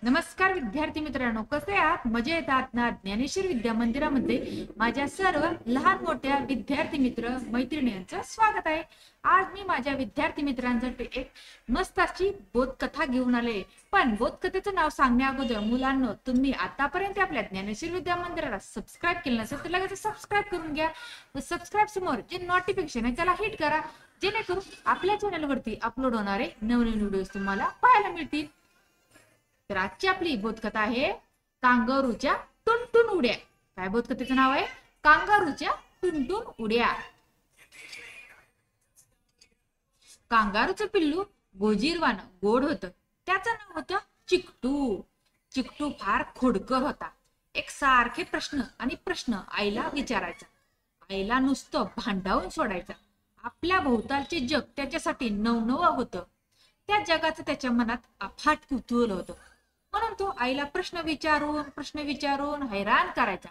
नमस्कार विद्यार्थी मित्रांनो, कसे आहात? मजेत आहात ना? ज्ञानेश्वर विद्या मंदिरामध्ये माझ्या सर्व लहान मोठ्या विद्यार्थी मित्र मैत्रिणींचं स्वागत आहे। आज मी माझ्या विद्यार्थी मित्रांसाठी एक मस्त अशी बोधकथा घेऊन आले। पण बोधकथेचं नाव सांगण्या अगोदर मुलांनो, तुम्ही आतापर्यंत आपल्या ज्ञानेश्वर विद्या मंदिराला सबस्क्राईब केलं नसेल तर लगेच सबस्क्राईब करून घ्या। सबस्क्राईब समोर जे नोटिफिकेशन आहे त्याला हिट करा, जेणेकरून आपल्या चॅनलवरती अपलोड होणारे नवनवीन व्हिडिओज तुम्हाला पाहायला मिळतील। तर आजची आपली बोधकथा आहे कांगारूच्या टुनटुन उड्या। काय बोधकथेचं नाव आहे? कांगारूच्या टुनटुन उड्या। कांगारूचं पिल्लू गोजीरवान गोड होतं। त्याचं नाव होतं चिकटू। चिकटू फार खोडकर होता। एक सारखे प्रश्न आणि प्रश्न आईला विचारायचा। आईला नुसतं भांडावून सोडायचा। आपल्या भोवतालचे जग त्याच्यासाठी नवनवं होतं। त्या जगाचं त्याच्या मनात अफाट कुतूहल होतं, म्हणून तो आईला प्रश्न विचारून हैराण करायचा।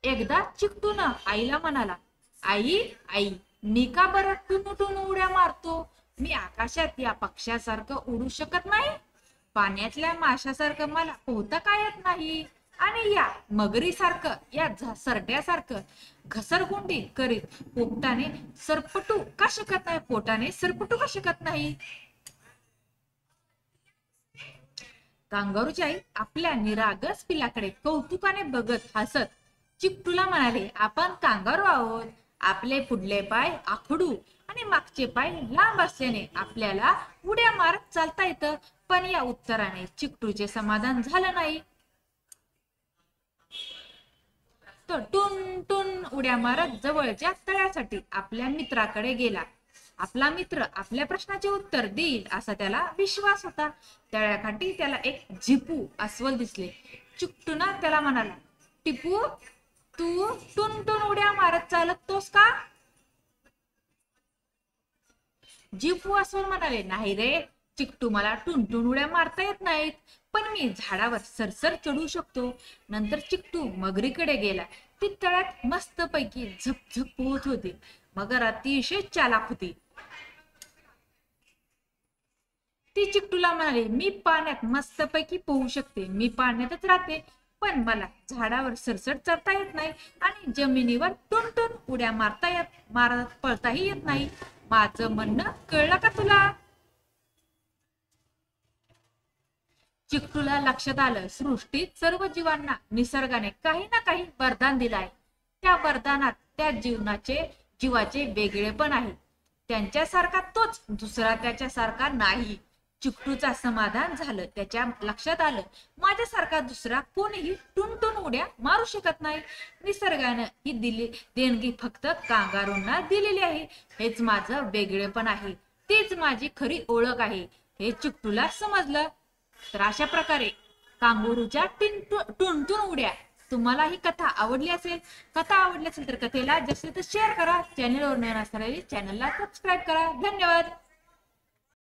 एकदा चिकटूनं आईला म्हणाला, आई आई मी का बरं टुनटुन उड्या मारतो? मी आकाशात या पक्ष्यासारखं उडू शकत नाही, पाण्यातल्या माशासारखं मला पोहता का येत नाही, आणि या मगरीसारखं या सरड्यासारखं घसरगुंडी करीत पोटाने सरपटू का शकत नाही? कांगारूची आई आपल्या निरागस पिलाकडे कौतुकाने बघत हसत चिकटूला म्हणाले, आपण कांगारू आहोत। आपले पुढले पाय आखडू आणि मागचे पाय लांब असल्याने आपल्याला उड्या मारत चालता येतं। पण या उत्तराने चिकटूचे समाधान झालं नाही। तो टुन टुन उड्या मारत जवळच्या तळ्यासाठी आपल्या मित्राकडे गेला। आपला मित्र आपल्या प्रश्नाचे उत्तर देईल असा त्याला विश्वास होता। तळ्याकाठी त्याला एक झिपू अस्वल दिसले। चिकटूना त्याला म्हणाला, टिपू तू टुन टुन उड्या मारत चालतोस का? झिपू अस्वल म्हणाले, नाही रे चिकटू, मला टुनटुन उड्या मारता येत नाहीत, पण मी झाडावर सरसर चढू शकतो। नंतर चिकटू मगरीकडे गेला। ती तळ्यात मस्त पैकी झपझप पोहत होती। मगर अतिशय चालाक होती। ती चिकटूला म्हणाली, मी पाण्यात मस्त पैकी पोहू शकते, मी पाण्यातच राहते, पण मला झाडावर सरसर चढता येत नाही आणि जमिनीवर टुनटुन उड्या मारत पळताही येत नाही। माझं म्हणणं कळलं का तुला? चिकटूला लक्षात आलं, सृष्टीत सर्व जीवांना निसर्गाने काही ना काही वरदान दिलं आहे। त्या वरदानात त्या जीवाचे वेगळेपण आहे। त्यांच्यासारखा तोच दुसरा त्याच्यासारखा नाही। चिकटूचा समाधान झालं। त्याच्या लक्षात आलं, माझ्यासारखा दुसरा कोणीही टुनटुन उड्या मारू शकत नाही। निसर्गानं ही देणगी फक्त कांगारूंना दिलेली आहे। हेच माझं वेगळेपण आहे, तीच माझी खरी ओळख आहे, हे चिकटूला समजलं। तर अशा प्रकारे कांगारूच्या टुनटुन उड्या। तुम्हाला ही कथा आवडली असेल तर कथेला जास्तीत जास्त शेअर करा। चॅनलवर नवीन असणारे चॅनलला सबस्क्राईब करा। धन्यवाद।